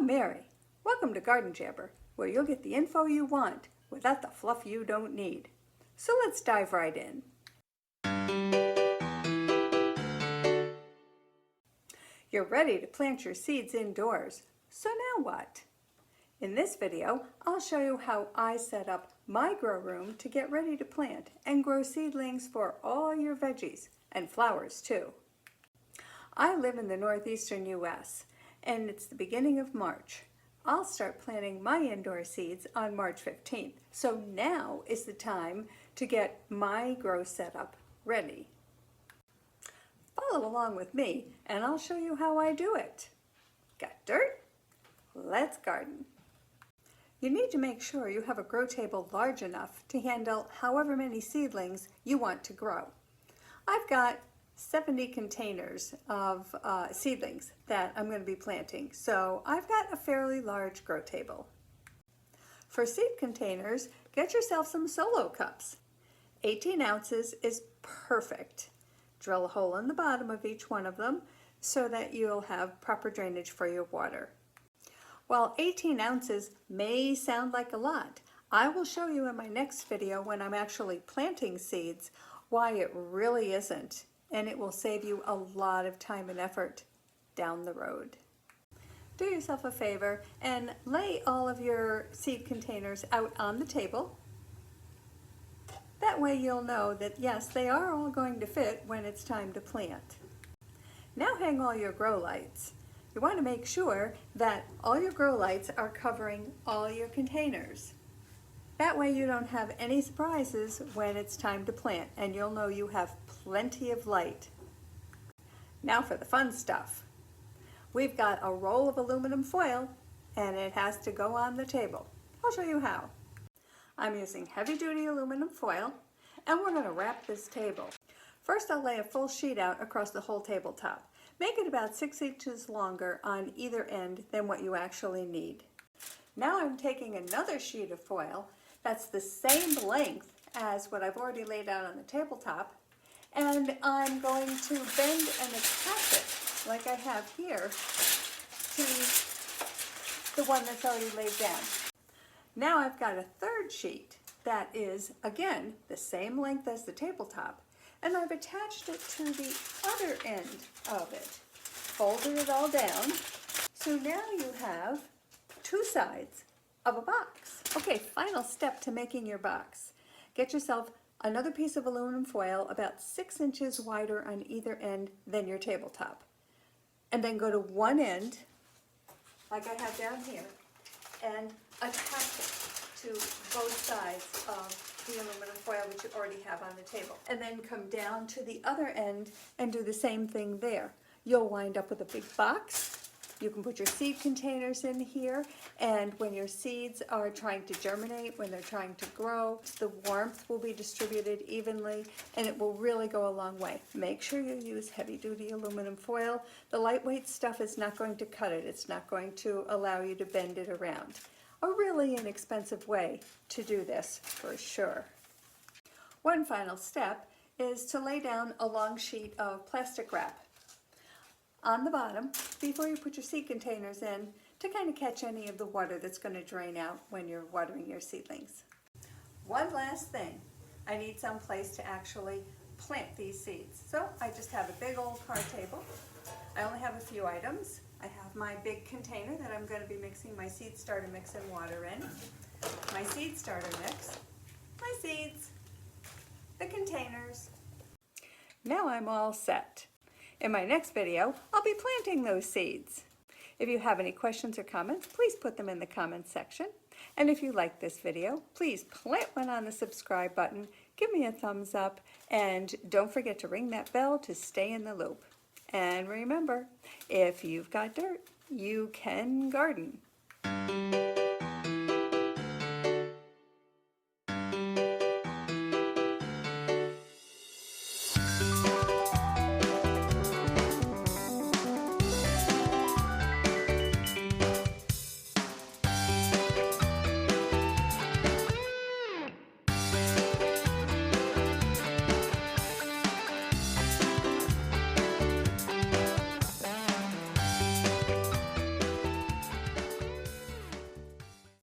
I'm Mary. Welcome to Garden Jabber, where you'll get the info you want without the fluff you don't need. So let's dive right in. You're ready to plant your seeds indoors. So now what? In this video, I'll show you how I set up my grow room to get ready to plant and grow seedlings for all your veggies and flowers too. I live in the northeastern US and it's the beginning of March. I'll start planting my indoor seeds on March 15th. So now is the time to get my grow setup ready. Follow along with me and I'll show you how I do it. Got dirt? Let's garden. You need to make sure you have a grow table large enough to handle however many seedlings you want to grow. I've got 70 containers of seedlings that I'm going to be planting, so I've got a fairly large grow table. For seed containers, get yourself some solo cups. 18 ounces is perfect. Drill a hole in the bottom of each one of them so that you'll have proper drainage for your water. While 18 ounces may sound like a lot, I will show you in my next video when I'm actually planting seeds why it really isn't, and it will save you a lot of time and effort down the road. Do yourself a favor and lay all of your seed containers out on the table. That way you'll know that yes, they are all going to fit when it's time to plant. Now hang all your grow lights. You want to make sure that all your grow lights are covering all your containers. That way you don't have any surprises when it's time to plant and you'll know you have plenty of light. Now for the fun stuff. We've got a roll of aluminum foil and it has to go on the table. I'll show you how. I'm using heavy-duty aluminum foil and we're going to wrap this table. First I'll lay a full sheet out across the whole tabletop. Make it about 6 inches longer on either end than what you actually need. Now I'm taking another sheet of foil that's the same length as what I've already laid out on the tabletop, and I'm going to bend and attach it like I have here to the one that's already laid down. Now I've got a third sheet that is, again, the same length as the tabletop, and I've attached it to the other end of it. Folded it all down. So now you have two sides of a box. Okay, final step to making your box. Get yourself another piece of aluminum foil about 6 inches wider on either end than your tabletop. And then go to one end, like I have down here, and attach it to both sides of the aluminum foil that you already have on the table. And then come down to the other end and do the same thing there. You'll wind up with a big box. You can put your seed containers in here, and when your seeds are trying to germinate, when they're trying to grow, the warmth will be distributed evenly and it will really go a long way. Make sure you use heavy-duty aluminum foil. The lightweight stuff is not going to cut it. It's not going to allow you to bend it around. A really inexpensive way to do this for sure. One final step is to lay down a long sheet of plastic wrap on the bottom before you put your seed containers in to kind of catch any of the water that's going to drain out when you're watering your seedlings. One last thing, I need some place to actually plant these seeds. So I just have a big old card table. I only have a few items. I have my big container that I'm going to be mixing my seed starter mix and water in, my seed starter mix, my seeds, the containers. Now I'm all set. In my next video, I'll be planting those seeds. If you have any questions or comments, please put them in the comments section. And if you like this video, please plant one on the subscribe button, give me a thumbs up, and don't forget to ring that bell to stay in the loop. And remember, if you've got dirt, you can garden.